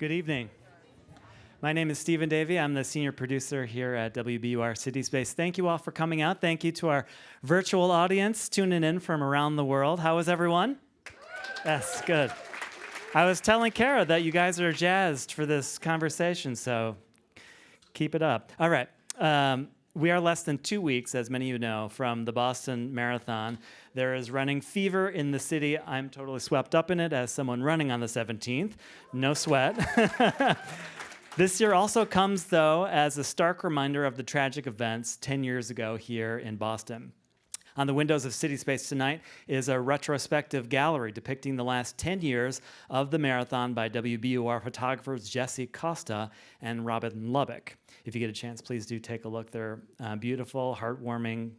Good evening. My name is Stephen Davey. I'm the senior producer here at WBUR CitySpace. Thank you all for coming out. Thank you to our virtual audience tuning in from around the world. How is everyone? Yes, good. I was telling Kara that you guys are jazzed for this conversation, so keep it up. All right. We are less than 2 weeks, as many of you know, from the Boston Marathon. There is running fever in the city. I'm totally swept up in it as someone running on the 17th. No sweat. This year also comes, though, as a stark reminder of the tragic events 10 years ago here in Boston. On the windows of CitySpace tonight is a retrospective gallery depicting the last 10 years of the marathon by WBUR photographers Jesse Costa and Robin Lubbock. If you get a chance, please do take a look. They're beautiful, heartwarming,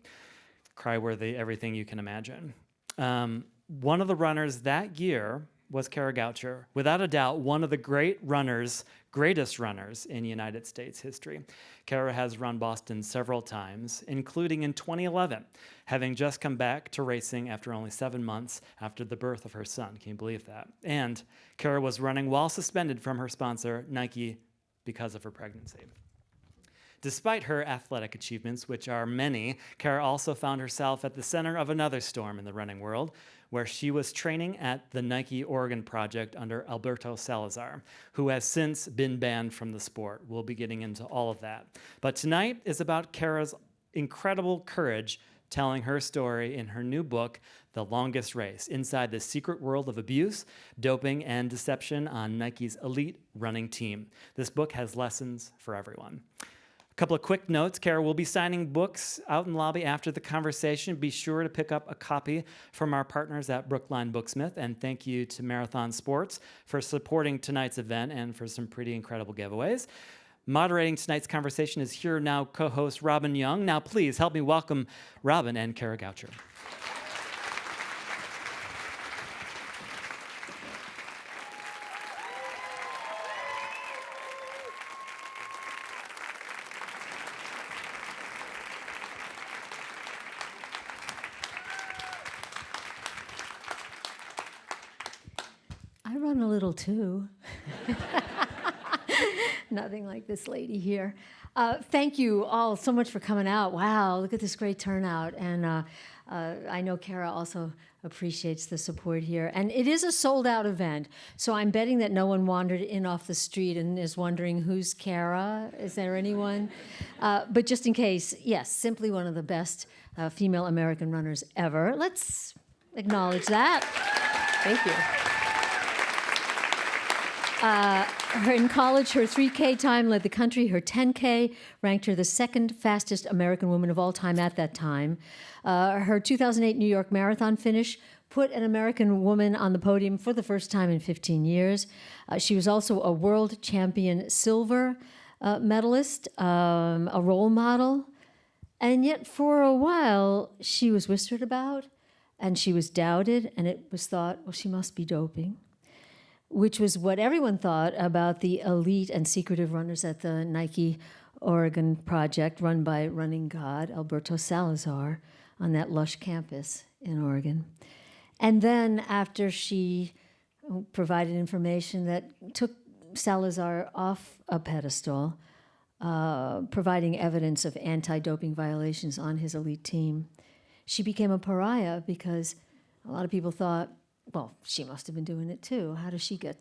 cry-worthy, everything you can imagine. One of the runners that year was Kara Goucher, without a doubt one of the greatest runners in United States history. Kara has run Boston several times, including in 2011, having just come back to racing after only 7 months after the birth of her son. Can you believe that? And Kara was running while suspended from her sponsor, Nike, because of her pregnancy. Despite her athletic achievements, which are many, Kara also found herself at the center of another storm in the running world, where she was training at the Nike Oregon project under Alberto Salazar, who has since been banned from the sport. We'll be getting into all of that. But tonight is about Kara's incredible courage telling her story in her new book, The Longest Race, Inside the Secret World of Abuse, Doping, and Deception on Nike's elite running team. This book has lessons for everyone. A couple of quick notes. Kara will be signing books out in the lobby after the conversation. Be sure to pick up a copy from our partners at Brookline Booksmith. And thank you to Marathon Sports for supporting tonight's event and for some pretty incredible giveaways. Moderating tonight's conversation is Here Now co-host Robin Young. Now please help me welcome Robin and Kara Goucher. I run a little too. Nothing like this lady here. Thank you all so much for coming out. Wow, look at this great turnout. And I know Kara also appreciates the support here. And it is a sold-out event, so I'm betting that no one wandered in off the street and is wondering, who's Kara? Is there anyone? But just in case, yes, simply one of the best female American runners ever. Let's acknowledge that. Thank you. In college, her 3K time led the country. Her 10K ranked her the second fastest American woman of all time at that time. Her 2008 New York Marathon finish put an American woman on the podium for the first time in 15 years. She was also a world champion silver medalist, a role model. And yet for a while, she was whispered about and she was doubted, and it was thought, well, she must be doping, which was what everyone thought about the elite and secretive runners at the Nike Oregon project run by running god Alberto Salazar on that lush campus in Oregon. And then after she provided information that took Salazar off a pedestal, providing evidence of anti-doping violations on his elite team, she became a pariah because a lot of people thought, well, she must have been doing it too. How does she get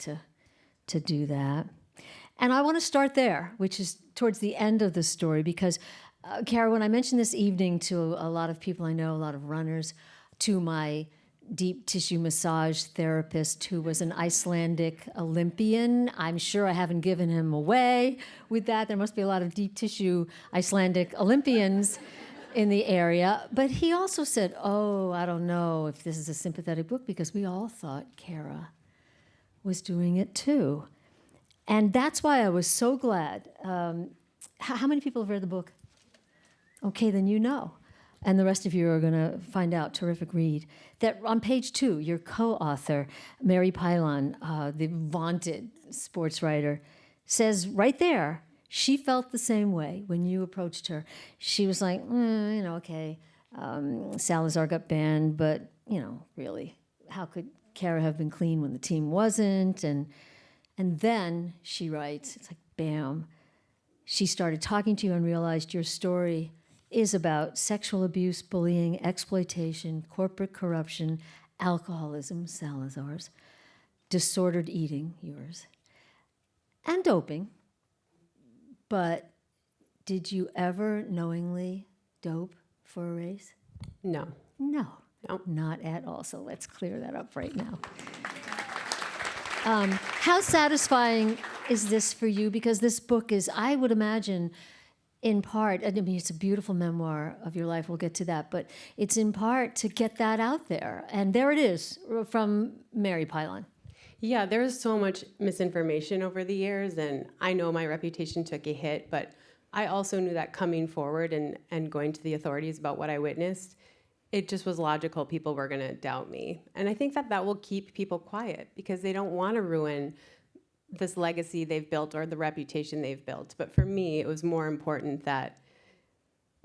to do that? And I want to start there, which is towards the end of the story, because, Kara, when I mentioned this evening to a lot of people I know, a lot of runners, to my deep tissue massage therapist who was an Icelandic Olympian, I'm sure I haven't given him away with that. There must be a lot of deep tissue Icelandic Olympians in the area, but he also said, oh, I don't know if this is a sympathetic book, because we all thought Kara was doing it too. And that's why I was so glad. How many people have read the book? Okay, then you know. And the rest of you are going to find out, terrific read, that on page 2, your co-author, Mary Pylon, the vaunted sports writer, says right there, she felt the same way when you approached her. She was like, okay, Salazar got banned, but, really, how could Kara have been clean when the team wasn't? And And then she writes, it's like, bam, she started talking to you and realized your story is about sexual abuse, bullying, exploitation, corporate corruption, alcoholism, Salazar's, disordered eating, yours, and doping. But did you ever knowingly dope for a race? No. No. No. Not at all. So let's clear that up right now. How satisfying is this for you? Because this book is, I would imagine, in part, I mean, it's a beautiful memoir of your life. We'll get to that. But it's in part to get that out there. And there it is from Mary Pylon. Yeah, there was so much misinformation over the years, and I know my reputation took a hit, but I also knew that coming forward and going to the authorities about what I witnessed, it just was logical people were going to doubt me. And I think that will keep people quiet because they don't want to ruin this legacy they've built or the reputation they've built. But for me, it was more important that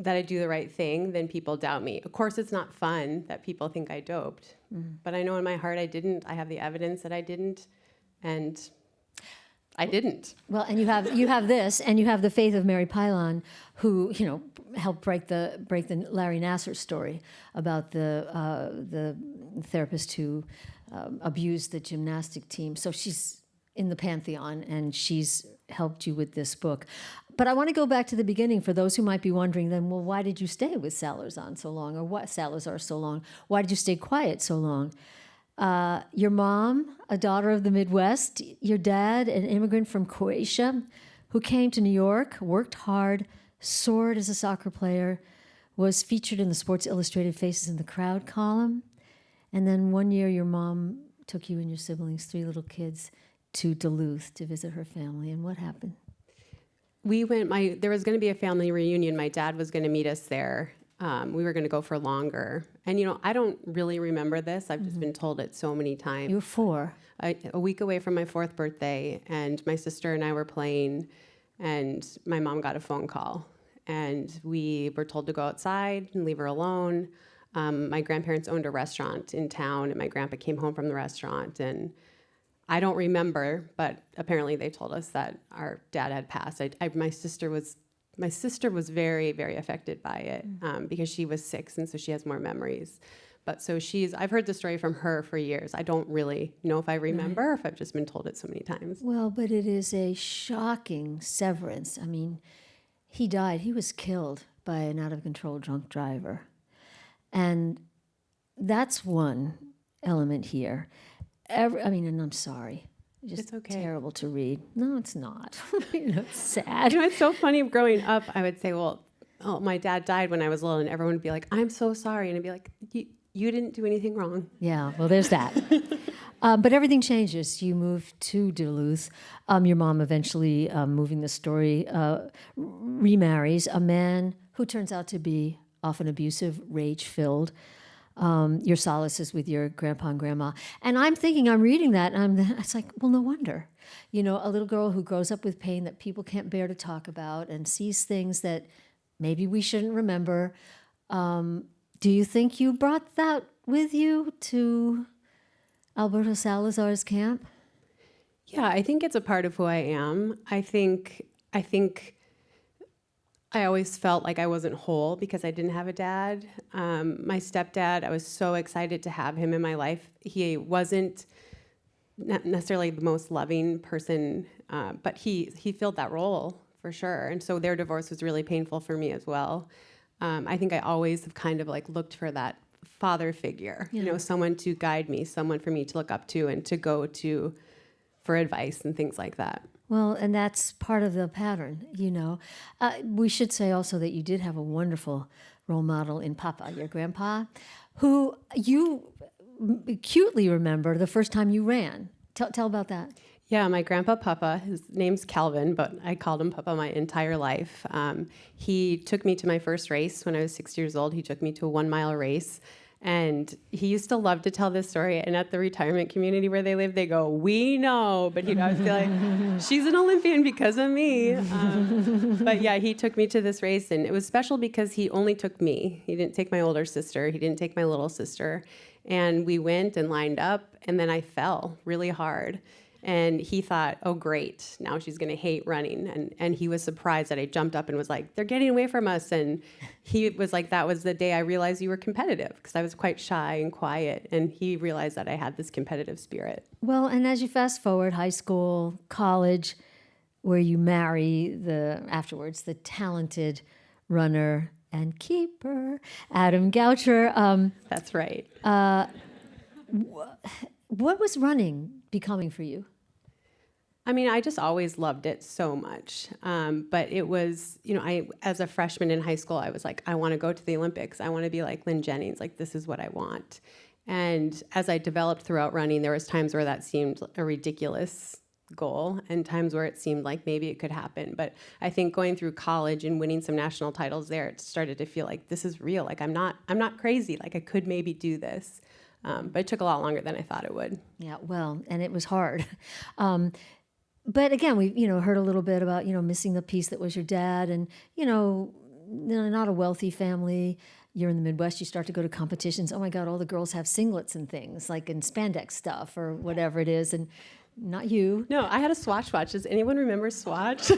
I do the right thing than people doubt me. Of course, it's not fun that people think I doped, but I know in my heart I didn't. I have the evidence that I didn't, and I didn't. Well, and you have this, and you have the faith of Mary Pylon, who helped break the Larry Nassar story about the therapist who abused the gymnastic team. So she's in the pantheon, and she's helped you with this book. But I want to go back to the beginning for those who might be wondering then, well, why did you stay with Salazar so long, or what Salazar so long? Why did you stay quiet so long? Your mom, a daughter of the Midwest, your dad, an immigrant from Croatia, who came to New York, worked hard, soared as a soccer player, was featured in the Sports Illustrated Faces in the Crowd column. And then one year your mom took you and your siblings, 3 little kids, to Duluth to visit her family. And what happened? We went, there was going to be a family reunion. My dad was going to meet us there. We were going to go for longer. And, I don't really remember this. I've just been told it so many times. You were 4. A week away from my 4th birthday, and my sister and I were playing, and my mom got a phone call. And we were told to go outside and leave her alone. My grandparents owned a restaurant in town, and my grandpa came home from the restaurant, and I don't remember, but apparently they told us that our dad had passed. My sister was very, very affected by it because she was 6, and so she has more memories. But so I've heard the story from her for years. I don't really know if I remember or if I've just been told it so many times. Well, but it is a shocking severance. I mean, he died. He was killed by an out-of-control drunk driver. And that's one element here. And I'm sorry. It's okay. Terrible to read. No, it's not. It's sad. It's so funny. Growing up, I would say, my dad died when I was little, and everyone would be like, I'm so sorry. And I'd be like, you didn't do anything wrong. Yeah, well, there's that. But everything changes. You move to Duluth. Your mom eventually, moving the story, remarries a man who turns out to be often abusive, rage-filled. Your solace is with your grandpa and grandma. And I'm reading that, and it's like, well, no wonder. A little girl who grows up with pain that people can't bear to talk about and sees things that maybe we shouldn't remember. Do you think you brought that with you to Alberto Salazar's camp? Yeah, I think it's a part of who I am. I think I always felt like I wasn't whole because I didn't have a dad. My stepdad, I was so excited to have him in my life. He wasn't necessarily the most loving person, but he filled that role for sure. And so their divorce was really painful for me as well. I think I always have kind of looked for that father figure, someone to guide me, someone for me to look up to and to go to for advice and things like that. Well, and that's part of the pattern, We should say also that you did have a wonderful role model in Papa, your grandpa, who you acutely remember the first time you ran. Tell about that. Yeah, my grandpa Papa, his name's Calvin, but I called him Papa my entire life. He took me to my first race when I was 6 years old. He took me to a 1-mile race. And he used to love to tell this story. And at the retirement community where they live, they go, we know. But he'd always be like, she's an Olympian because of me. But yeah, he took me to this race. And it was special because he only took me. He didn't take my older sister. He didn't take my little sister. And we went and lined up. And then I fell really hard. And he thought, oh, great, now she's going to hate running. And he was surprised that I jumped up and was like, they're getting away from us. And he was like, that was the day I realized you were competitive, because I was quite shy and quiet. And he realized that I had this competitive spirit. Well, and as you fast forward, high school, college, where you marry afterwards the talented runner and keeper, Adam Goucher. That's right. What was running becoming for you? I mean, I just always loved it so much. But it was, as a freshman in high school, I was like, I want to go to the Olympics. I want to be like Lynn Jennings. Like, this is what I want. And as I developed throughout running, there was times where that seemed a ridiculous goal and times where it seemed like maybe it could happen. But I think going through college and winning some national titles there, it started to feel like this is real. Like, I'm not crazy. Like, I could maybe do this. But it took a lot longer than I thought it would. Yeah, well, and it was hard. But again, we heard a little bit about missing the piece that was your dad, and not a wealthy family. You're in the Midwest. You start to go to competitions. Oh my God, all the girls have singlets and things like in spandex stuff or whatever it is, and not you. No, I had a Swatch watch. Does anyone remember Swatch?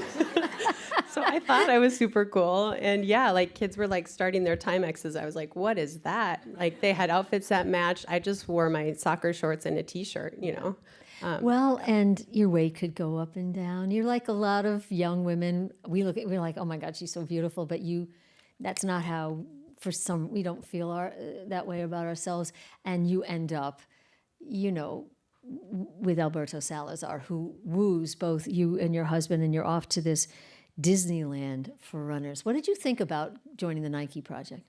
So I thought I was super cool. And yeah, like kids were like starting their Timexes. I was like, what is that? Like they had outfits that matched. I just wore my soccer shorts and a t-shirt, Well, and your weight could go up and down. You're like a lot of young women. We're like, oh my God, she's so beautiful. But that's not how, we don't feel that way about ourselves. And you end up, with Alberto Salazar, who woos both you and your husband, and you're off to this Disneyland for runners. What did you think about joining the Nike project?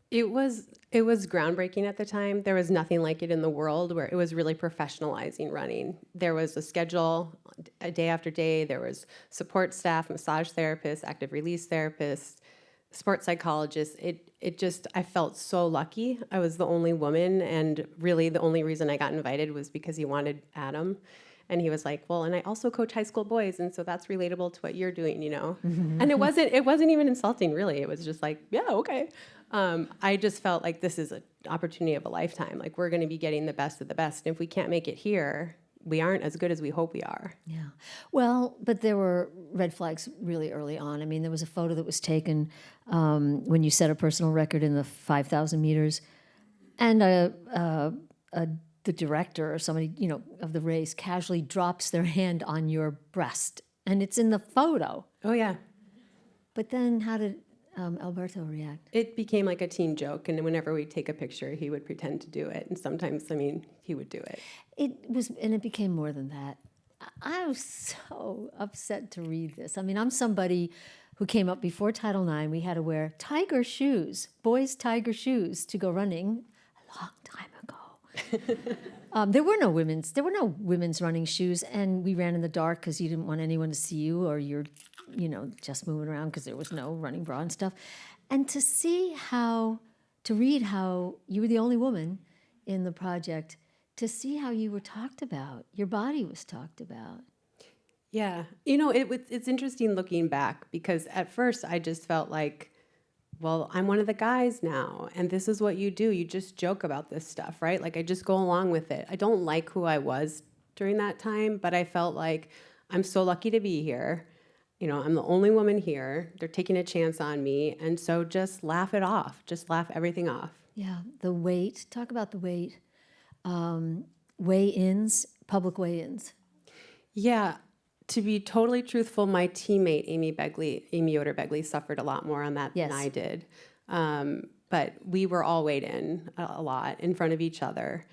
It was groundbreaking at the time. There was nothing like it in the world, where it was really professionalizing running. There was a schedule, a day after day. There was support staff, massage therapists, active release therapists, sports psychologists. I felt so lucky. I was the only woman, and really the only reason I got invited was because he wanted Adam. And he was like, well, and I also coach high school boys, and so that's relatable to what you're doing, And it wasn't even insulting, really. It was just like, yeah, okay. I just felt like this is an opportunity of a lifetime. Like, we're going to be getting the best of the best. And if we can't make it here, we aren't as good as we hope we are. Yeah. Well, but there were red flags really early on. I mean, there was a photo that was taken when you set a personal record in the 5,000 meters, and the director or somebody, of the race casually drops their hand on your breast, and it's in the photo. Oh, yeah. But then how did Alberto react? It became like a teen joke, and whenever we'd take a picture, he would pretend to do it, and sometimes, he would do it. It became more than that. I was so upset to read this. I mean, I'm somebody who came up before Title IX. We had to wear tiger shoes, boys' tiger shoes, to go running a long time ago. There were no women's running shoes, and we ran in the dark because you didn't want anyone to see you, or you're, just moving around because there was no running bra and stuff. And to read how you were the only woman in the project, to see how you were talked about, your body was talked about. Yeah, it's interesting looking back, because at first I just felt like, well, I'm one of the guys now, and this is what you do. You just joke about this stuff, right? Like, I just go along with it. I don't like who I was during that time, but I felt like I'm so lucky to be here. I'm the only woman here. They're taking a chance on me, and so just laugh it off. Just laugh everything off. Yeah, the weight. Talk about the weight. Weigh-ins, public weigh-ins. Yeah. To be totally truthful, my teammate, Amy Yoder Begley, suffered a lot more on that than I did. But we were all weighed in a lot in front of each other.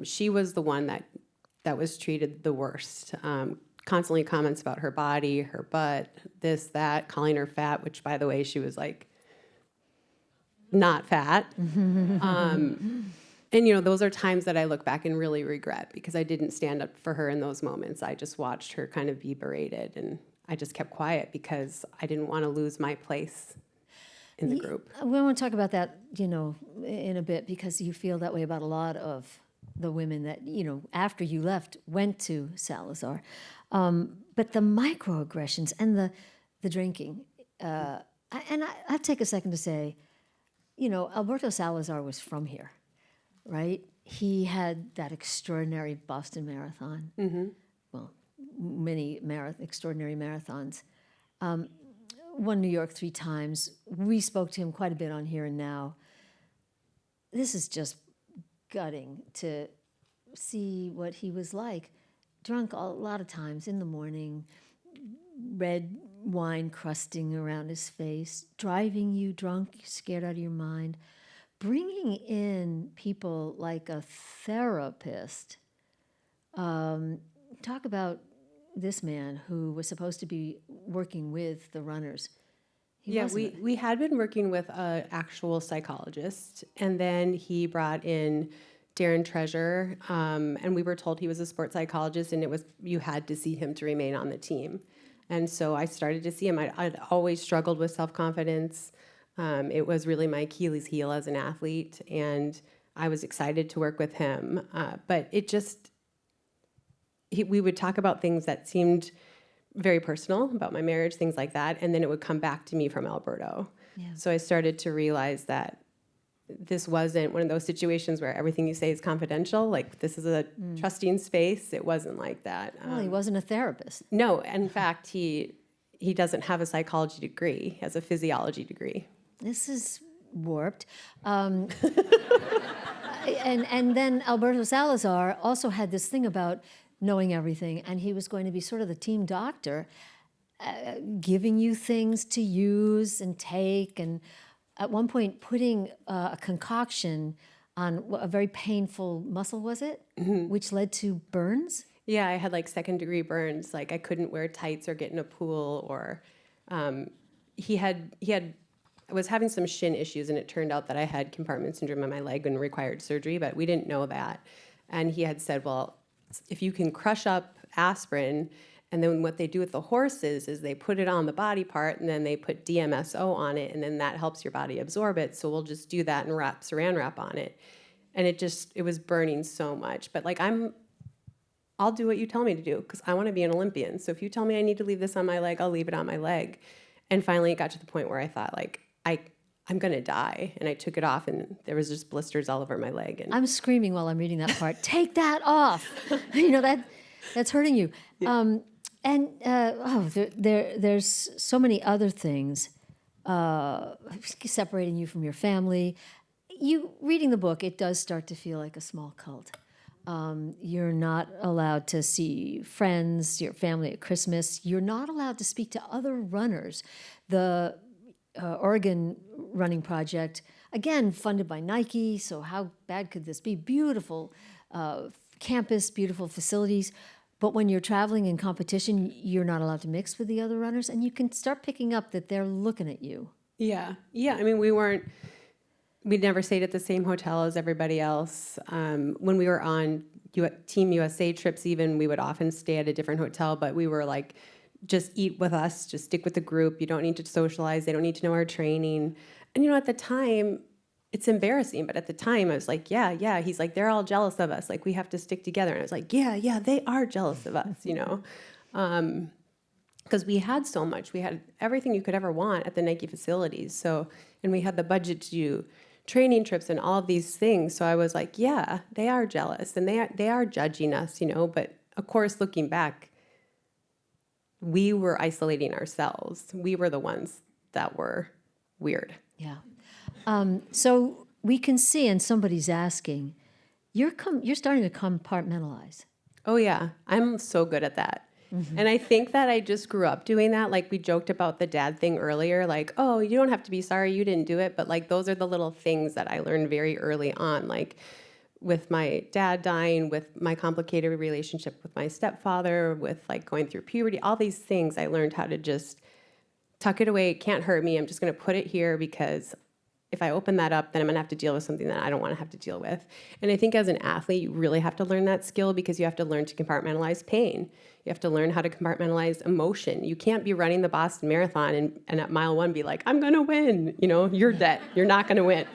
She was the one that was treated the worst. Constantly comments about her body, her butt, this, that, calling her fat, which, by the way, she was like, not fat. And, those are times that I look back and really regret, because I didn't stand up for her in those moments. I just watched her kind of be berated, and I just kept quiet because I didn't want to lose my place in the group. We want to talk about that, in a bit, because you feel that way about a lot of the women that, after you left, went to Salazar. But the microaggressions and the drinking, I'll take a second to say, Alberto Salazar was from here. Right? He had that extraordinary Boston Marathon. Mm-hmm. many extraordinary marathons. Won New York 3 times. We spoke to him quite a bit on Here and Now. This is just gutting to see what he was like. Drunk a lot of times in the morning, red wine crusting around his face, driving you drunk, scared out of your mind, bringing in people like a therapist. Talk about this man who was supposed to be working with the runners. We had been working with an actual psychologist, and then he brought in Darren Treasure, and we were told he was a sports psychologist, and you had to see him to remain on the team. And so I started to see him. I'd always struggled with self-confidence. It was really my Achilles heel as an athlete, and I was excited to work with him. But we would talk about things that seemed very personal, about my marriage, things like that, and then it would come back to me from Alberto. Yeah. So I started to realize that this wasn't one of those situations where everything you say is confidential. Like, this is a trusting space. It wasn't like that. Well, he wasn't a therapist. No, in fact, he doesn't have a psychology degree. He has a physiology degree. This is warped. And then Alberto Salazar also had this thing about knowing everything, and he was going to be sort of the team doctor, giving you things to use and take, and at one point putting a concoction on a very painful muscle, was it? Mm-hmm. Which led to burns? Yeah, I had like 2nd-degree burns. Like, I couldn't wear tights or get in a pool, or I was having some shin issues, and it turned out that I had compartment syndrome in my leg and required surgery, but we didn't know that. And he had said, well, if you can crush up aspirin, and then what they do with the horses is they put it on the body part, and then they put DMSO on it, and then that helps your body absorb it. So we'll just do that and wrap saran wrap on it. And it was burning so much. But like, I'll do what you tell me to do, because I want to be an Olympian. So if you tell me I need to leave this on my leg, I'll leave it on my leg. And finally it got to the point where I thought, like, I'm going to die. And I took it off, and there was just blisters all over my leg. And I'm screaming while I'm reading that part. Take that off. That's hurting you. Yeah. There's so many other things separating you from your family. You reading the book, it does start to feel like a small cult. You're not allowed to see friends, your family at Christmas. You're not allowed to speak to other runners. The Oregon Running Project, again, funded by Nike, so how bad could this be? Beautiful campus, beautiful facilities. But when you're traveling in competition, you're not allowed to mix with the other runners, and you can start picking up that they're looking at you. Yeah. I mean, we never stayed at the same hotel as everybody else. When we were on Team USA trips even, we would often stay at a different hotel, but we were like, just eat with us, just stick with the group. You don't need to socialize. They don't need to know our training. And, at the time, it's embarrassing, but at the time I was like, yeah. He's like, they're all jealous of us. Like, we have to stick together. And I was like, yeah, they are jealous of us, because we had so much. We had everything you could ever want at the Nike facilities. So, and we had the budget to do training trips and all of these things. So I was like, yeah, they are jealous, and they are judging us, But of course, looking back, we were isolating ourselves. We were the ones that were weird. Yeah. So we can see, and somebody's asking, you're starting to compartmentalize. Oh, yeah. I'm so good at that. Mm-hmm. And I think that I just grew up doing that. Like, we joked about the dad thing earlier. Like, oh, you don't have to be sorry you didn't do it. But, like, those are the little things that I learned very early on. Like, with my dad dying, with my complicated relationship with my stepfather, with, like, going through puberty, all these things, I learned how to just tuck it away. It can't hurt me. I'm just going to put it here, because if I open that up, then I'm going to have to deal with something that I don't want to have to deal with. And I think as an athlete, you really have to learn that skill, because you have to learn to compartmentalize pain. You have to learn how to compartmentalize emotion. You can't be running the Boston Marathon and at mile 1 be like, I'm going to win. You're dead. You're not going to win.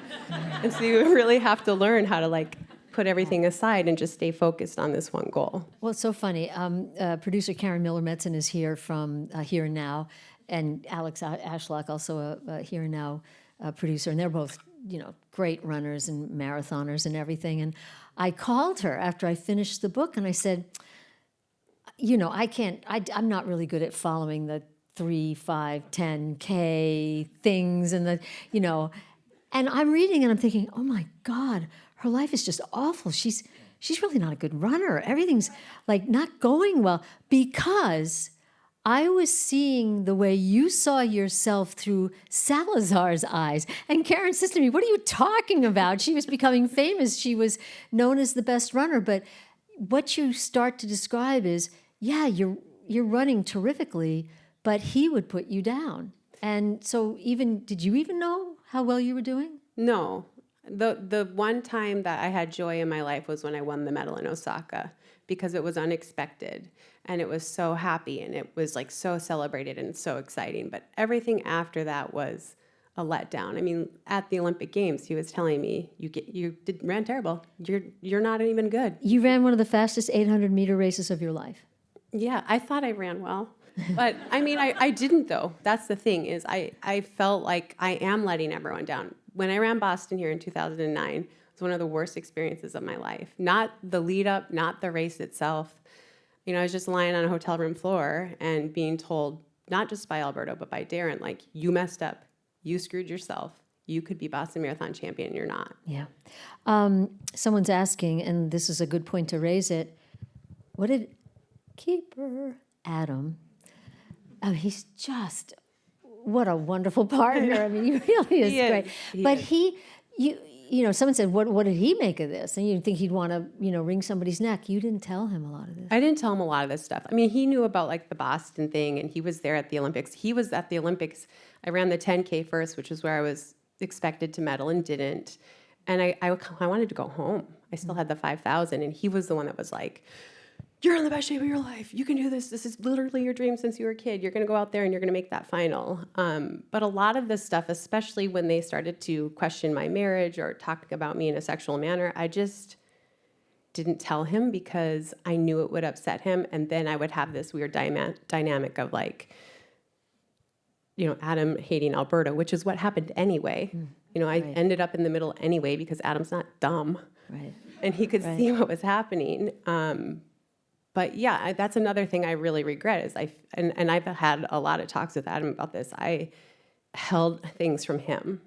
And so you really have to learn how to, like, put everything aside and just stay focused on this one goal. Well, it's so funny. Producer Karen Miller-Metzen is here from Here and Now, and Alex Ashlock, also a Here and Now producer, and they're both, great runners and marathoners and everything. And I called her after I finished the book, and I said, I'm not really good at following the 3, 5, 10K things and and I'm reading and I'm thinking, oh my God, her life is just awful. She's really not a good runner. Everything's like not going well because I was seeing the way you saw yourself through Salazar's eyes. And Karen says to me, what are you talking about? She was becoming famous. She was known as the best runner. But what you start to describe is, yeah, you're running terrifically, but he would put you down. And so did you even know how well you were doing? No. The one time that I had joy in my life was when I won the medal in Osaka, because it was unexpected and it was so happy and it was like so celebrated and so exciting. But everything after that was a letdown. I mean, at the Olympic Games, he was telling me, ran terrible. You're not even good. You ran one of the fastest 800-meter races of your life. Yeah, I thought I ran well. But I mean, I didn't though. That's the thing is I felt like I am letting everyone down. When I ran Boston here in 2009, it was one of the worst experiences of my life. Not the lead up, not the race itself. I was just lying on a hotel room floor and being told, not just by Alberto, but by Darren, like, you messed up. You screwed yourself. You could be Boston Marathon champion, and you're not. Yeah. Someone's asking, and this is a good point to raise it, what did keeper Adam, he's just, what a wonderful partner. I mean, he really is great. But someone said, what did he make of this? And you'd think he'd want to, wring somebody's neck. You didn't tell him a lot of this. I didn't tell him a lot of this stuff. I mean, he knew about like the Boston thing, and he was there at the Olympics. He was at the Olympics. I ran the 10K first, which is where I was expected to medal and didn't. And I wanted to go home. I still had the 5,000, and he was the one that was like, you're in the best shape of your life. You can do this. This is literally your dream since you were a kid. You're going to go out there and you're going to make that final. But a lot of this stuff, especially when they started to question my marriage or talking about me in a sexual manner, I just didn't tell him because I knew it would upset him. And then I would have this weird dynamic of like, Adam hating Alberto, which is what happened anyway. I ended up in the middle anyway because Adam's not dumb. Right. And he could see what was happening. But yeah, that's another thing I really regret is and I've had a lot of talks with Adam about this. I held things from him,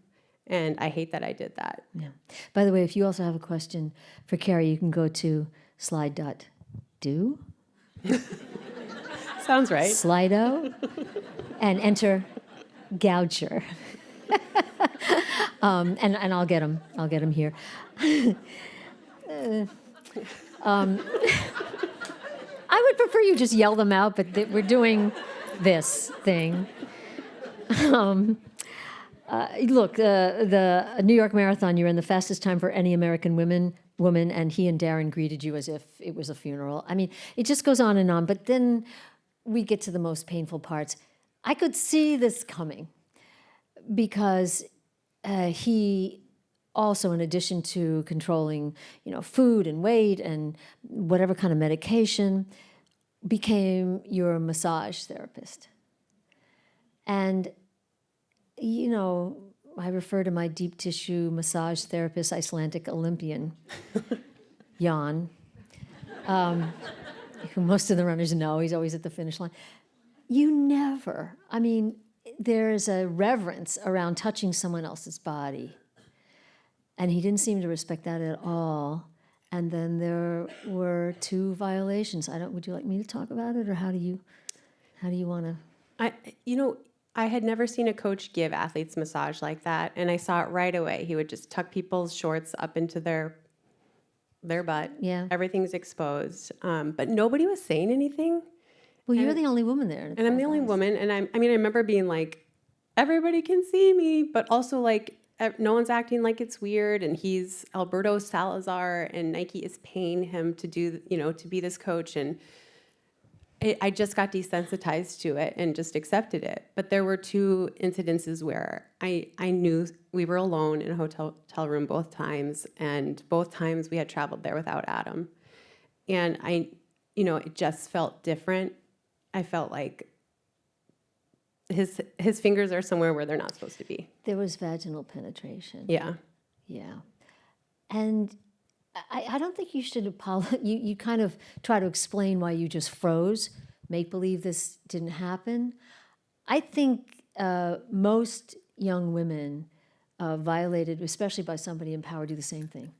and I hate that I did that. Yeah. By the way, if you also have a question for Kara, you can go to slide.do. Sounds right. Slido, and enter Goucher. And I'll get him. I'll get him here. I would prefer you just yell them out, but we're doing this thing. Look, the New York Marathon, you ran the fastest time for any American woman, and he and Darren greeted you as if it was a funeral. I mean, it just goes on and on, but then we get to the most painful parts. I could see this coming because he also, in addition to controlling, food and weight and whatever kind of medication, became your massage therapist. And, I refer to my deep tissue massage therapist, Icelandic Olympian, Jan, who most of the runners know. He's always at the finish line. There's a reverence around touching someone else's body. And he didn't seem to respect that at all. And then there were 2 violations. Would you like me to talk about it, or how do you want to? I had never seen a coach give athletes massage like that, and I saw it right away. He would just tuck people's shorts up into their butt. Yeah. Everything's exposed. But nobody was saying anything. Well, you're the only woman there. And I'm the only woman, and I remember being like, everybody can see me, but also like, no one's acting like it's weird, and he's Alberto Salazar, and Nike is paying him to do, to be this coach, and I just got desensitized to it and just accepted it. But there were 2 incidences where I knew we were alone in a hotel room both times, and both times we had traveled there without Adam, and it just felt different. I felt like his fingers are somewhere where they're not supposed to be. There was vaginal penetration. Yeah. Yeah. And I don't think you should apologize. You kind of try to explain why you just froze, make believe this didn't happen. I think most young women violated, especially by somebody in power, do the same thing.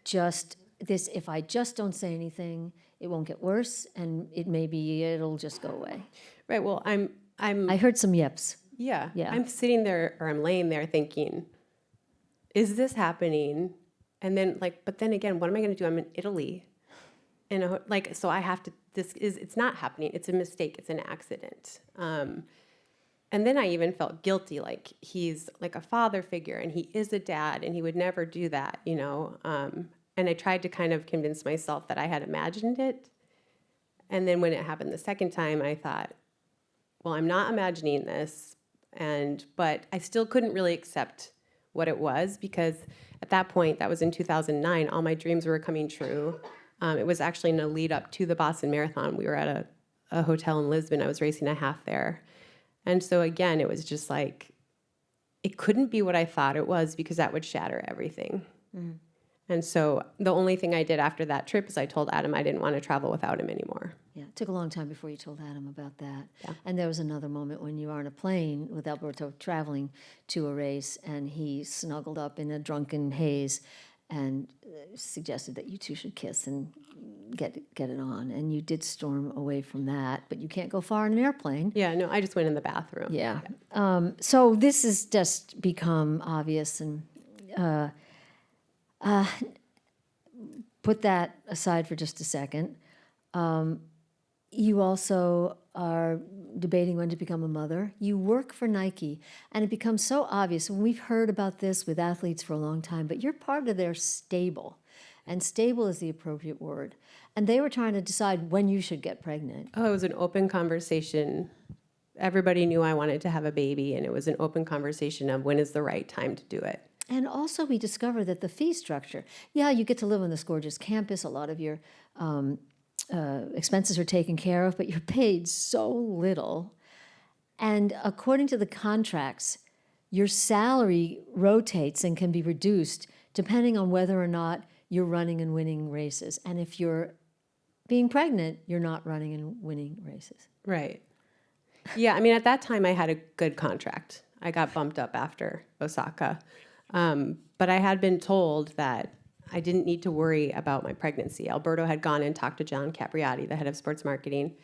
Just this, if I just don't say anything, it won't get worse, and it'll just go away. Right. Well, I heard some yeps. yeah. Yeah. I'm sitting there, or I'm laying there thinking, is this happening? And then but then again, what am I going to do? I'm in Italy, and so I have to. It's not happening. It's a mistake. It's an accident. And then I even felt guilty, like he's like a father figure, and he is a dad, and he would never do that, And I tried to kind of convince myself that I had imagined it. And then when it happened the second time, I thought, well, I'm not imagining this, but I still couldn't really accept what it was, because at that point, that was in 2009, all my dreams were coming true. It was actually in a lead up to the Boston Marathon. We were at a hotel in Lisbon. I was racing a half there. And so again, it was just like, it couldn't be what I thought it was, because that would shatter everything. Mm. And so the only thing I did after that trip is I told Adam I didn't want to travel without him anymore. Yeah, it took a long time before you told Adam about that. Yeah. And there was another moment when you were on a plane with Alberto traveling to a race, and he snuggled up in a drunken haze and suggested that you two should kiss and get it on. And you did storm away from that, but you can't go far in an airplane. Yeah, no, I just went in the bathroom. Yeah. So this has just become obvious, and put that aside for just a second. You also are debating when to become a mother. You work for Nike, and it becomes so obvious. And we've heard about this with athletes for a long time, but you're part of their stable, and stable is the appropriate word. And they were trying to decide when you should get pregnant. Oh, it was an open conversation. Everybody knew I wanted to have a baby, and it was an open conversation of when is the right time to do it. And also we discovered that the fee structure, you get to live on this gorgeous campus, a lot of your expenses are taken care of, but you're paid so little. And according to the contracts, your salary rotates and can be reduced depending on whether or not you're running and winning races. And if you're being pregnant, you're not running and winning races. Right. Yeah, I mean, at that time I had a good contract. I got bumped up after Osaka. But I had been told that I didn't need to worry about my pregnancy. Alberto had gone and talked to John Capriati, the head of sports marketing,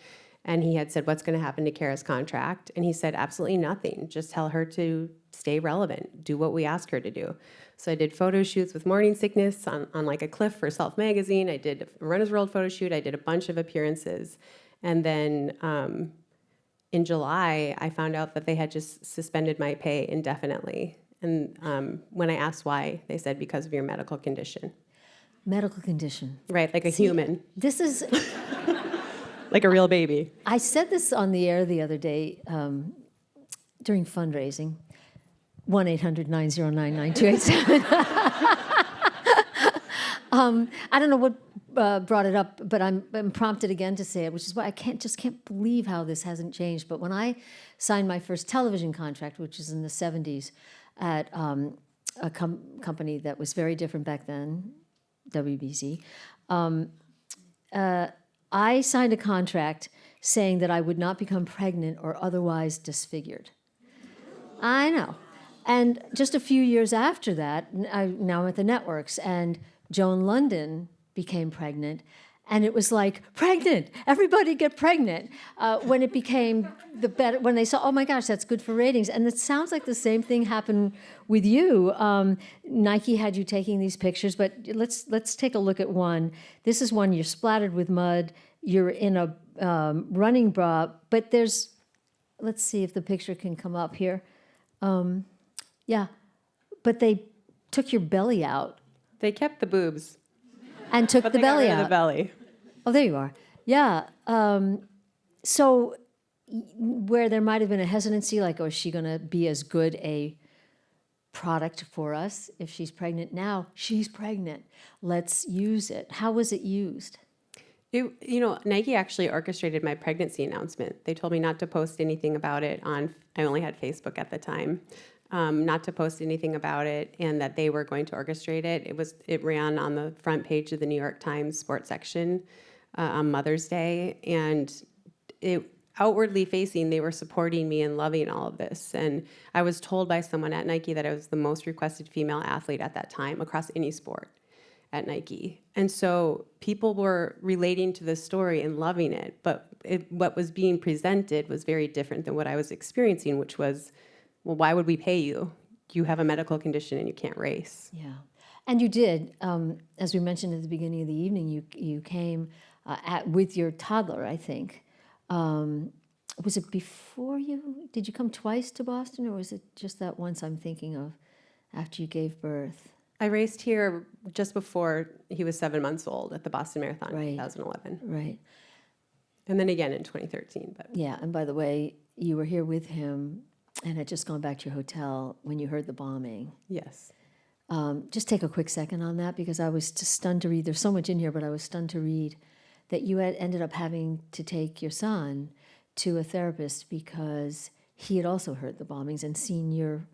and he had said, what's going to happen to Kara's contract? And he said, absolutely nothing. Just tell her to stay relevant, do what we ask her to do. So I did photo shoots with morning sickness on like a cliff for Self magazine. I did a Runner's World photo shoot. I did a bunch of appearances. And then in July, I found out that they had just suspended my pay indefinitely. And when I asked why, they said, because of your medical condition. Medical condition. Right, like a human. This is... like a real baby. I said this on the air the other day during fundraising, 1-800-909-9287. I don't know what brought it up, but I'm prompted again to say it, which is why I just can't believe how this hasn't changed. But when I signed my first television contract, which is in the 70s, at a company that was very different back then, WBZ, I signed a contract saying that I would not become pregnant or otherwise disfigured. I know. And just a few years after that, now I'm at the networks, and Joan London became pregnant, and it was like, pregnant, everybody get pregnant. When it became when they saw, oh my gosh, that's good for ratings. And it sounds like the same thing happened with you. Nike had you taking these pictures, but let's take a look at one. This is one, you're splattered with mud, you're in a running bra, but let's see if the picture can come up here. Yeah, but they took your belly out. They kept the boobs. And took the belly out. The belly. Oh, there you are. Yeah. So where there might have been a hesitancy, like, oh, is she going to be as good a product for us if she's pregnant? Now she's pregnant. Let's use it. How was it used? Nike actually orchestrated my pregnancy announcement. They told me not to post anything about it I only had Facebook at the time. not to post anything about it, and that they were going to orchestrate it. It ran on the front page of the New York Times sports section on Mother's Day, and it outwardly facing, they were supporting me and loving all of this. And I was told by someone at Nike that I was the most requested female athlete at that time across any sport at Nike. And so people were relating to this story and loving it, but what was being presented was very different than what I was experiencing, which was, well, why would we pay you? You have a medical condition and you can't race. Yeah. And you did, as we mentioned at the beginning of the evening, you came with your toddler, I think. Was it before did you come twice to Boston, or was it just that once I'm thinking of after you gave birth? I raced here just before he was 7 months old at the Boston Marathon in 2011. Right. And then again in 2013. But yeah, and by the way, you were here with him and had just gone back to your hotel when you heard the bombing. Yes. Just take a quick second on that, because I was just stunned to read. There's so much in here, but I was stunned to read that you had ended up having to take your son to a therapist because he had also heard the bombings and seen your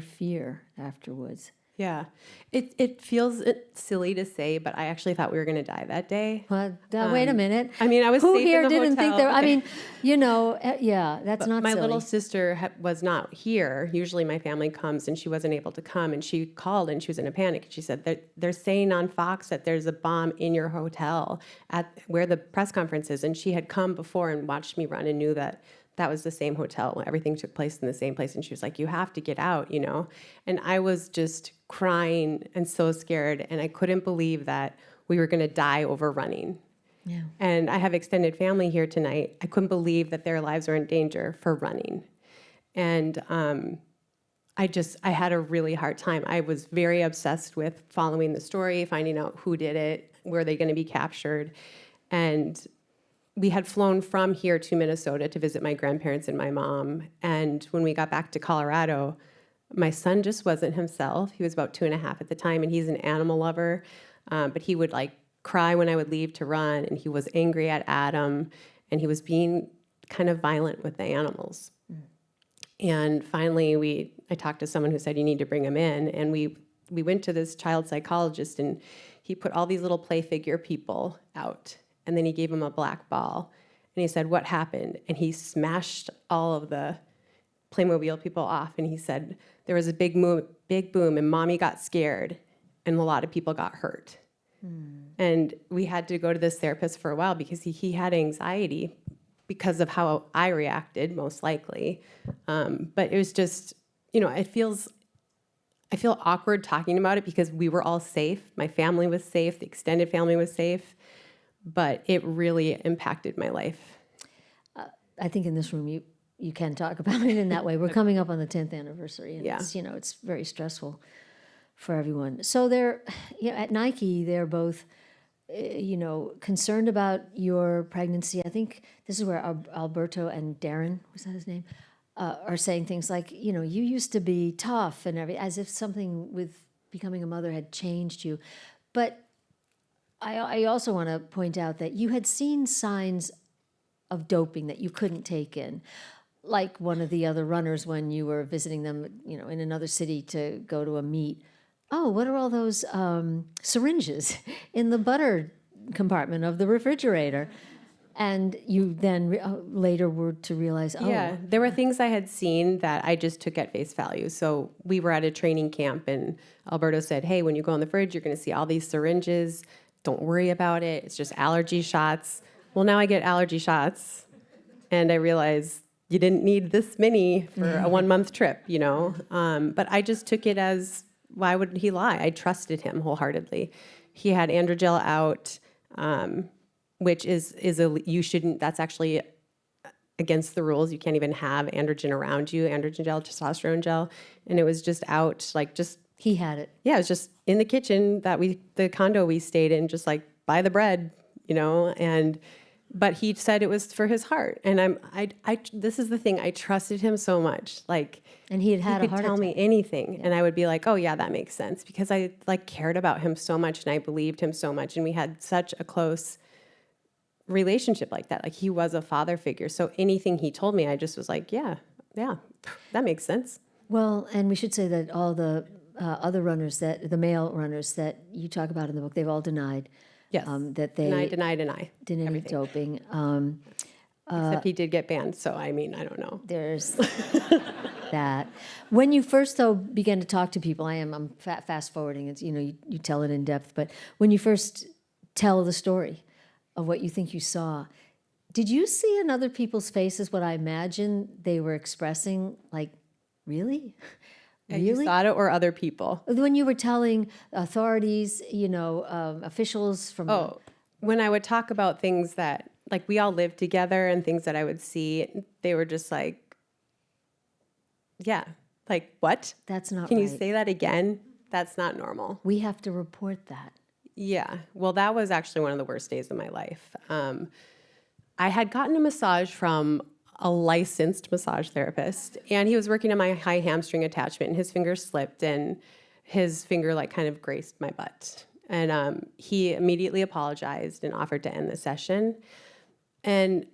fear afterwards. Yeah. It feels silly to say, but I actually thought we were going to die that day. Well, wait a minute. I mean, I was Who safe here in the didn't think hotel. there? I mean, yeah, that's But not my silly. little sister was not here. Usually my family comes, and she wasn't able to come, and she called, and she was in a panic. She said that they're saying on Fox that there's a bomb in your hotel at where the press conference is, and she had come before and watched me run and knew that that was the same hotel. Everything took place in the same place, and she was like, "You have to get out," And I was just crying and so scared, and I couldn't believe that we were going to die over running. Yeah. And I have extended family here tonight. I couldn't believe that their lives were in danger for running. And I had a really hard time. I was very obsessed with following the story, finding out who did it, were they going to be captured. And we had flown from here to Minnesota to visit my grandparents and my mom. And when we got back to Colorado, my son just wasn't himself. He was about 2.5 at the time, and he's an animal lover. But he would cry when I would leave to run, and he was angry at Adam, and he was being kind of violent with the animals. And finally, I talked to someone who said, "You need to bring him in." And we went to this child psychologist, and he put all these little play figure people out. And then he gave him a black ball. And he said, "What happened?" And he smashed all of the Playmobil people off. And he said, "There was a big boom, and Mommy got scared, and a lot of people got hurt." And we had to go to this therapist for a while because he had anxiety because of how I reacted, most likely. But it was just, I feel awkward talking about it because we were all safe. My family was safe. The extended family was safe. But it really impacted my life. I think in this room you can talk about it in that way. We're coming up on the 10th anniversary, and Yeah. it's very stressful for everyone. So at Nike, they're both, concerned about your pregnancy. I think this is where Alberto and Darren, was that his name, are saying things like, you used to be tough and as if something with becoming a mother had changed you. But I also want to point out that you had seen signs of doping that you couldn't take in, like one of the other runners when you were visiting them, in another city to go to a meet. Oh, what are all those syringes in the butter compartment of the refrigerator? And you then later were to realize, Yeah, there were things I had seen that I just took at face value. So we were at a training camp, and Alberto said, "Hey, when you go in the fridge, you're going to see all these syringes. Don't worry about it. It's just allergy shots." Well, now I get allergy shots, and I realize you didn't need this many for a 1-month trip, But I just took it as, why would he lie? I trusted him wholeheartedly. He had androgel out, which you shouldn't, that's actually against the rules. You can't even have androgen around you, androgen gel, testosterone gel. And it was just out, he had it. yeah, it was just in the kitchen the condo we stayed in, just by the bread, but he said it was for his heart. And this is the thing, I trusted him so much. And he had he a could heart tell me attack. anything, and I would be like, "Oh yeah, that makes sense," because I cared about him so much, and I believed him so much, and we had such a close relationship like that. He was a father figure. So anything he told me, I just was like, yeah, that makes sense. Well, and we should say that all the other runners, the male runners that you talk about in the book, they've all denied Yes. that they Deny. did any Everything. doping. Except he did get banned, so I mean, I don't know. There's that. When you first, though, began to talk to people, I'm fast forwarding. It's you tell it in depth, but when you first tell the story of what you think you saw, did you see in other people's faces what I imagine they were expressing? Like, really? You Really? saw it or other people? When you were telling authorities, officials from Oh, when I would talk about things that, like, we all lived together and things that I would see, they were just like, yeah, like, what? that's not Can right. you say that again? That's not normal. We have to report that. Yeah. Well, that was actually one of the worst days of my life. I had gotten a massage from a licensed massage therapist, and he was working on my high hamstring attachment, and his finger slipped, and his finger like kind of grazed my butt. And he immediately apologized and offered to end the session. And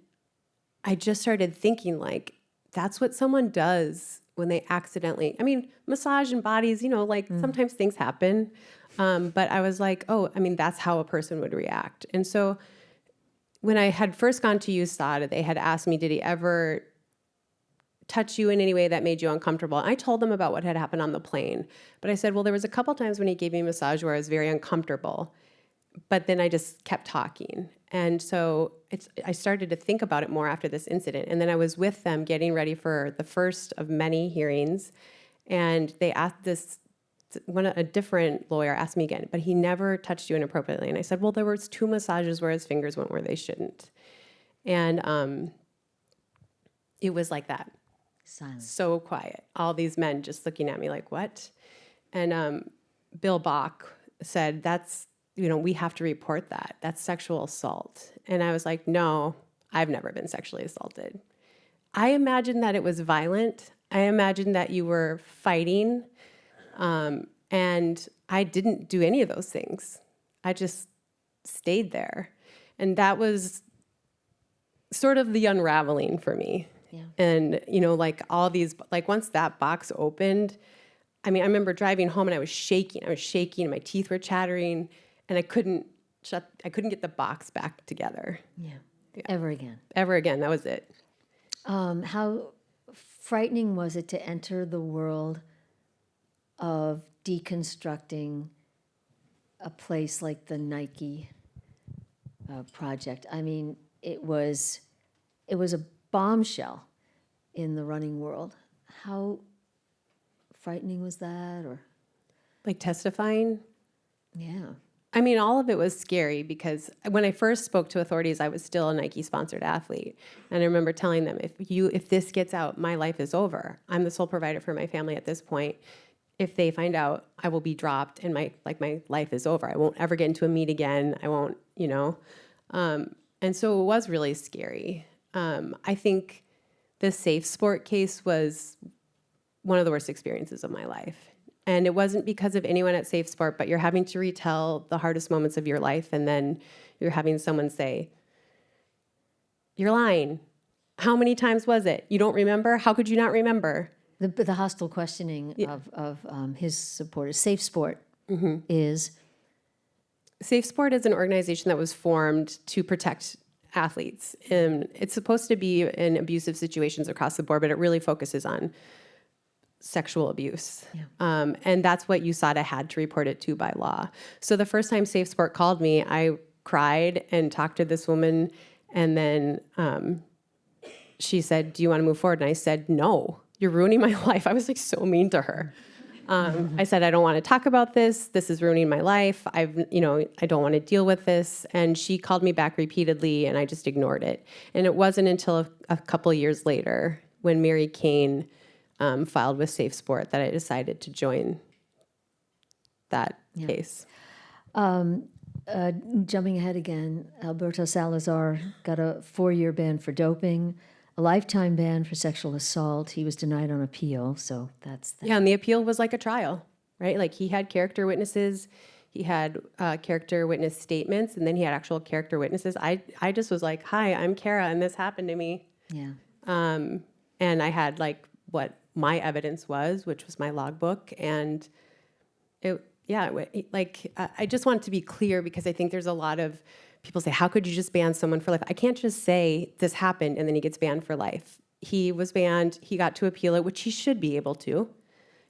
I just started thinking, like, that's what someone does when they accidentally, I mean, massage and bodies, sometimes things happen. But I was like, oh, I mean, that's how a person would react. And so when I had first gone to USADA, they had asked me, did he ever touch you in any way that made you uncomfortable? And I told them about what had happened on the plane. But I said, well, there was a couple times when he gave me a massage where I was very uncomfortable. But then I just kept talking. And so I started to think about it more after this incident. And then I was with them getting ready for the first of many hearings. And they asked a different lawyer asked me again, but he never touched you inappropriately. And I said, well, there was 2 massages where his fingers went where they shouldn't. And it was like that. Silence. So quiet. All these men just looking at me like, what? And Bill Bach said, we have to report that. That's sexual assault. And I was like, no, I've never been sexually assaulted. I imagined that it was violent. I imagined that you were fighting. And I didn't do any of those things. I just stayed there. And that was sort of the unraveling for me. Yeah. And, like all these, like once that box opened, I mean, I remember driving home and I was shaking and my teeth were chattering and I couldn't get the box back together. Yeah. Ever again. Ever again. That was it. How frightening was it to enter the world of deconstructing a place like the Nike project? I mean, it was a bombshell in the running world. How frightening was that? Or Like testifying. yeah. I mean, all of it was scary because when I first spoke to authorities, I was still a Nike-sponsored athlete. And I remember telling them, if this gets out, my life is over. I'm the sole provider for my family at this point. If they find out, I will be dropped and my life is over. I won't ever get into a meet again. I won't, And so it was really scary. I think the Safe Sport case was one of the worst experiences of my life. And it wasn't because of anyone at Safe Sport, but you're having to retell the hardest moments of your life, and then you're having someone say, you're lying. How many times was it? You don't remember? How could you not remember? The hostile questioning of his supporters. Safe Sport is... Safe Sport is an organization that was formed to protect athletes. And it's supposed to be in abusive situations across the board, but it really focuses on sexual abuse. Yeah. And that's what USADA had to report it to by law. So the first time Safe Sport called me, I cried and talked to this woman. And then she said, do you want to move forward? And I said, no, you're ruining my life. I was like so mean to her. I said, I don't want to talk about this. This is ruining my life. I don't want to deal with this. And she called me back repeatedly and I just ignored it. And it wasn't until a couple of years later when Mary Kane filed with Safe Sport that I decided to join that case. Jumping ahead again, Alberto Salazar got a 4-year ban for doping, a lifetime ban for sexual assault. He was denied on appeal, so that's that. Yeah, and the appeal was like a trial, right? Like he had character witnesses, he had character witness statements, and then he had actual character witnesses. I just was like, hi, I'm Kara, and this happened to me. Yeah. And I had like what my evidence was, which was my logbook. And I just want to be clear, because I think there's a lot of people say, how could you just ban someone for life? I can't just say this happened and then he gets banned for life. He was banned, he got to appeal it, which he should be able to.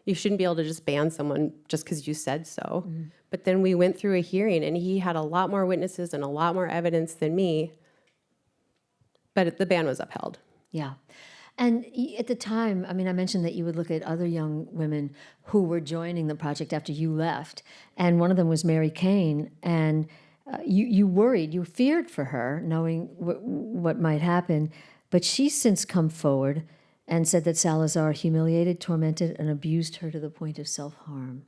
You shouldn't be able to just ban someone just because you said so. Mm-hmm. But then we went through a hearing and he had a lot more witnesses and a lot more evidence than me, but the ban was upheld. Yeah. And at the time, I mean, I mentioned that you would look at other young women who were joining the project after you left, and one of them was Mary Kane, and you worried, you feared for her, knowing what might happen, but she's since come forward and said that Salazar humiliated, tormented, and abused her to the point of self-harm.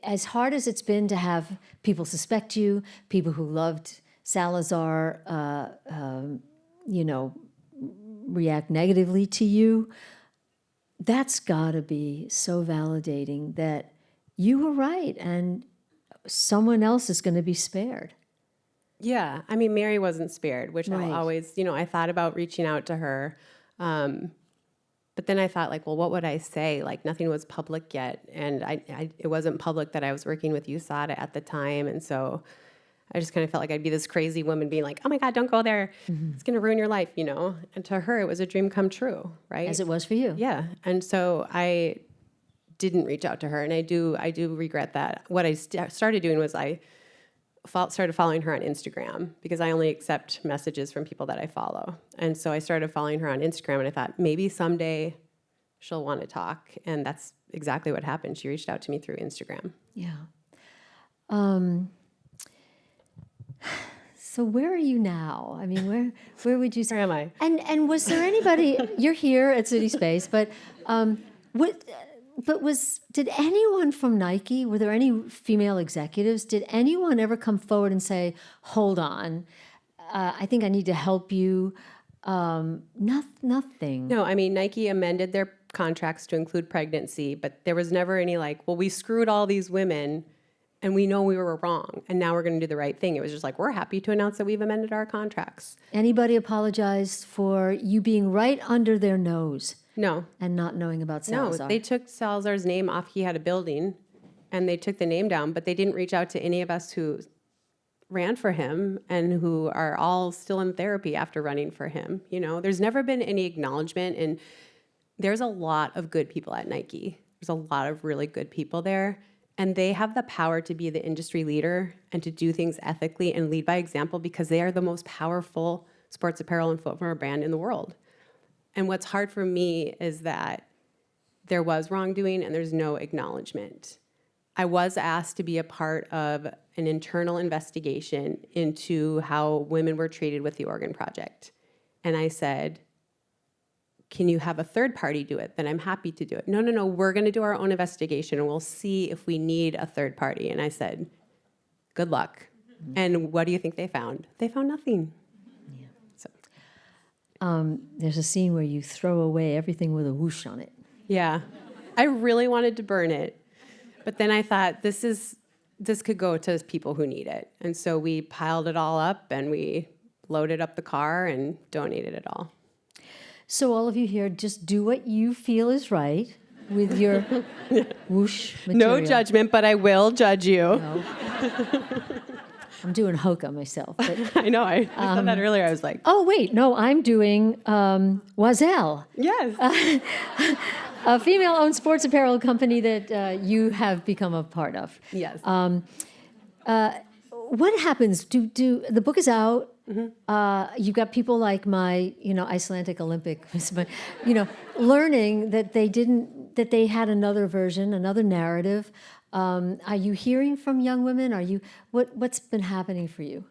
As hard as it's been to have people suspect you, people who loved Salazar, react negatively to you, that's got to be so validating that you were right and someone else is going to be spared. Yeah, I mean, Mary wasn't spared, which Right. I'll always, I thought about reaching out to her. But then I thought, like, well, what would I say? Like, nothing was public yet. And it wasn't public that I was working with USADA at the time. And so I just kind of felt like I'd be this crazy woman being like, oh my God, don't go there. Mm-hmm. It's going to ruin your life, And to her, it was a dream come true, right? As it was for you. Yeah. And so I didn't reach out to her. And I do regret that. What I started doing was I started following her on Instagram, because I only accept messages from people that I follow. And so I started following her on Instagram, and I thought maybe someday she'll want to talk. And that's exactly what happened. She reached out to me through Instagram. Yeah. So where are you now? I mean, where would you say? Where am I? And was there anybody? You're here at CitySpace, but did anyone from Nike? Were there any female executives? Did anyone ever come forward and say, "Hold on, I think I need to help you"? Nothing. No, I mean, Nike amended their contracts to include pregnancy, but there was never any like, well, we screwed all these women, and we know we were wrong, and now we're going to do the right thing. It was just like, we're happy to announce that we've amended our contracts. Anybody apologize for you being right under their nose? No. And not knowing about Salazar? No, they took Salazar's name off. He had a building, and they took the name down, but they didn't reach out to any of us who ran for him and who are all still in therapy after running for him. There's never been any acknowledgement, and there's a lot of good people at Nike. There's a lot of really good people there. And they have the power to be the industry leader and to do things ethically and lead by example, because they are the most powerful sports apparel and footwear brand in the world. And what's hard for me is that there was wrongdoing and there's no acknowledgement. I was asked to be a part of an internal investigation into how women were treated with the Oregon Project. And I said, can you have a third party do it? Then I'm happy to do it. No, we're going to do our own investigation, and we'll see if we need a third party. And I said, good luck. Mm-hmm. And what do you think they found? They found nothing. Yeah. So, there's a scene where you throw away everything with a whoosh on it. Yeah. I really wanted to burn it. But then I thought, this could go to people who need it. And so we piled it all up, and we loaded up the car and donated it all. So all of you here, just do what you feel is right with your whoosh material. No judgment, but I will judge you. No. I'm doing Hoka myself. But, I know. I said that earlier. I was like, oh, wait. No, I'm doing Oiselle. yes. A female-owned sports apparel company that you have become a part of. Yes. What happens? The book is out. Mm-hmm. You've got people like my, Icelandic Olympic, learning that they had another version, another narrative. Are you hearing from young women? What's been happening for you?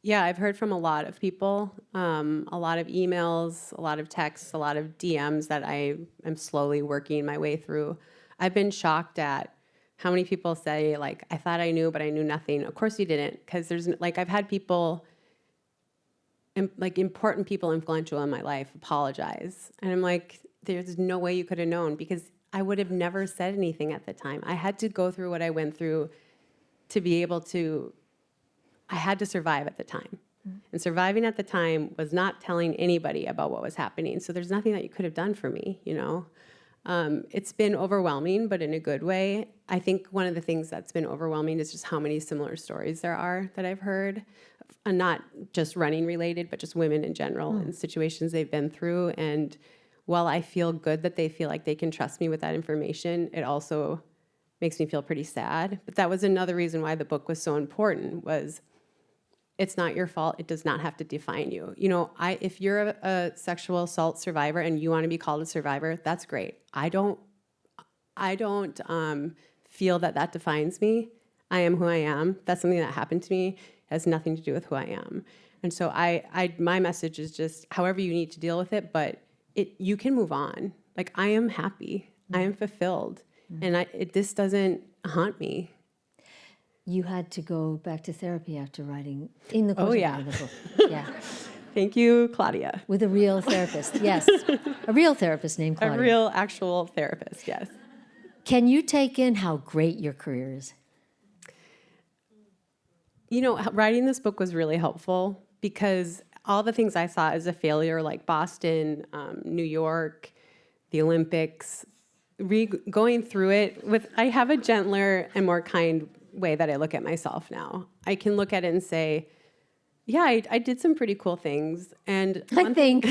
Yeah, I've heard from a lot of people, a lot of emails, a lot of texts, a lot of DMs that I am slowly working my way through. I've been shocked at how many people say, like, I thought I knew, but I knew nothing. Of course you didn't, because I've had people, important people influential in my life apologize. And I'm like, there's no way you could have known, because I would have never said anything at the time. I had to go through what I went through to be able to, I had to survive at the time. And surviving at the time was not telling anybody about what was happening. So there's nothing that you could have done for me, you know? It's been overwhelming, but in a good way. I think one of the things that's been overwhelming is just how many similar stories there are that I've heard, and not just running related, but just women in general and situations they've been through. And while I feel good that they feel like they can trust me with that information, it also makes me feel pretty sad. But that was another reason why the book was so important, was it's not your fault. It does not have to define you. You know, if you're a sexual assault survivor and you want to be called a survivor, that's great. I don't feel that defines me. I am who I am. That's something that happened to me. It has nothing to do with who I am. And so my message is just however you need to deal with it, but you can move on. Like, I am happy. I am fulfilled. And this doesn't haunt me. You had to go back to therapy after writing in the course of writing the book. Yeah. Thank you, Claudia. With a real therapist, yes. A real therapist named Claudia. A real, actual therapist, yes. Can you take in how great your career is? You know, writing this book was really helpful because all the things I saw as a failure, like Boston, New York, the Olympics, going through it I have a gentler and more kind way that I look at myself now. I can look at it and say, yeah, I did some pretty cool things. And I think.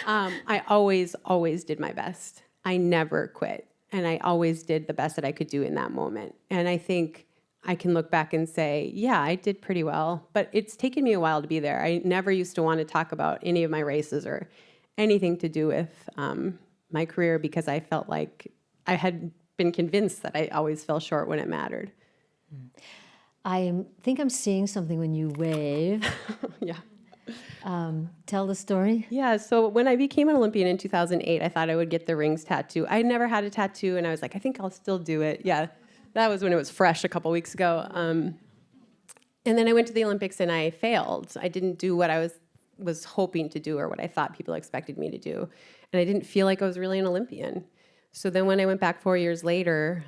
I always did my best. I never quit. And I always did the best that I could do in that moment. And I think I can look back and say, yeah, I did pretty well. But it's taken me a while to be there. I never used to want to talk about any of my races or anything to do with my career because I felt like I had been convinced that I always fell short when it mattered. I think I'm seeing something when you wave. Yeah. Tell the story. Yeah, so when I became an Olympian in 2008, I thought I would get the rings tattoo. I never had a tattoo, and I was like, I think I'll still do it. Yeah, that was when it was fresh a couple weeks ago. And then I went to the Olympics, and I failed. I didn't do what I was hoping to do or what I thought people expected me to do. And I didn't feel like I was really an Olympian. So then when I went back 4 years later,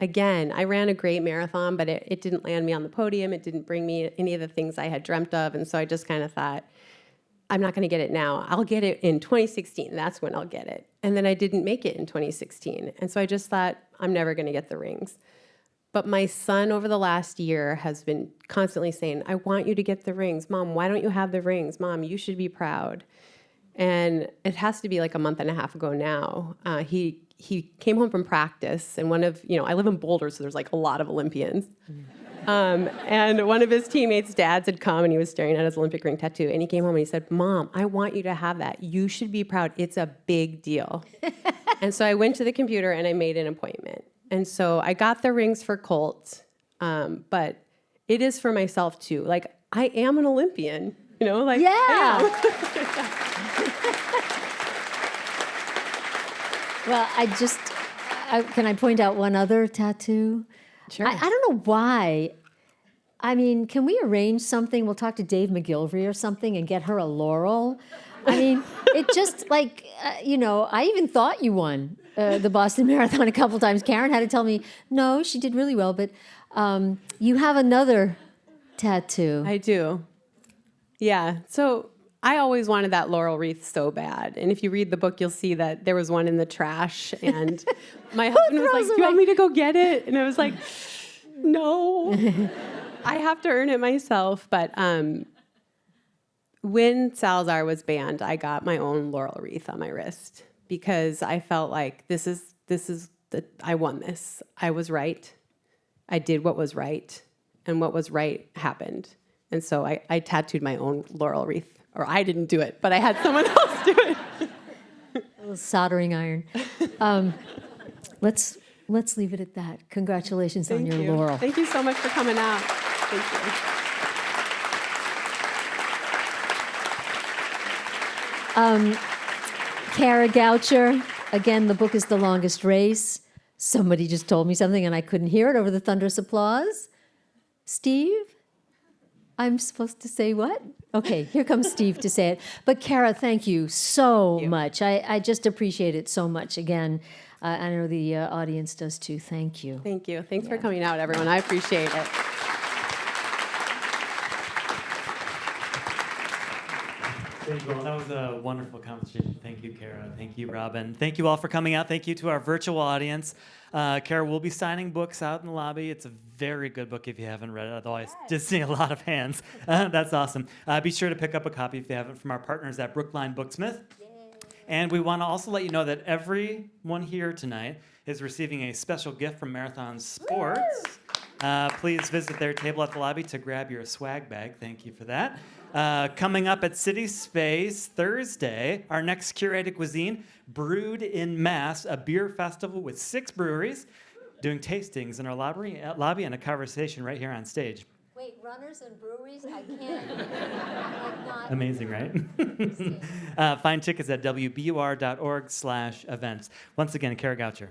again, I ran a great marathon, but it didn't land me on the podium. It didn't bring me any of the things I had dreamt of. And so I just kind of thought, I'm not going to get it now. I'll get it in 2016. That's when I'll get it. And then I didn't make it in 2016. And so I just thought, I'm never going to get the rings. But my son over the last year has been constantly saying, I want you to get the rings. Mom, why don't you have the rings? Mom, you should be proud. And it has to be like a month and a half ago now. He came home from practice, and I live in Boulder, so there's like a lot of Olympians. And one of his teammates' dads had come, and he was staring at his Olympic ring tattoo, and he came home and he said, Mom, I want you to have that. You should be proud. It's a big deal. And so I went to the computer, and I made an appointment. And so I got the rings for Colt, but it is for myself, too. Like, I am an Olympian, like, yeah. Well, can I point out one other tattoo? Sure. I don't know why. I mean, can we arrange something? We'll talk to Dave McGilvery or something and get her a laurel. I mean, it just like, I even thought you won the Boston Marathon a couple times. Karen had to tell me, no, she did really well, but you have another tattoo. I do. Yeah. So I always wanted that laurel wreath so bad. And if you read the book, you'll see that there was one in the trash. And my husband was like, do you want me to go get it? And I was like, no, I have to earn it myself. But when Salazar was banned, I got my own laurel wreath on my wrist because I felt like I won this. I was right. I did what was right. And what was right happened. And so I tattooed my own laurel wreath. Or I didn't do it, but I had someone else do it. A little soldering iron. Let's leave it at that. Congratulations on your laurel. Thank you so much for coming out. Thank you. Kara Goucher. Again, the book is The Longest Race. Somebody just told me something and I couldn't hear it over the thunderous applause. Steve? I'm supposed to say what? Okay, here comes Steve to say it. But Kara, thank you so much. I just appreciate it so much. Again, I know the audience does too. Thank you. Thank you. Thanks for coming out, everyone. I appreciate it. Thank you all. That was a wonderful conversation. Thank you, Kara. Thank you, Robin. Thank you all for coming out. Thank you to our virtual audience. Kara will be signing books out in the lobby. It's a very good book if you haven't read it. Otherwise, just seeing a lot of hands. That's awesome. Be sure to pick up a copy if you haven't from our partners at Brookline Booksmith. And we want to also let you know that everyone here tonight is receiving a special gift from Marathon Sports. Please visit their table at the lobby to grab your swag bag. Thank you for that. Coming up at CitySpace Thursday, our next curated cuisine, Brewed in Mass, a beer festival with 6 breweries, doing tastings in our lobby and a conversation right here on stage. Wait, runners and breweries? I can't. I'm not. Amazing, right? Find tickets at WBUR.org/events. Once again, Kara Goucher.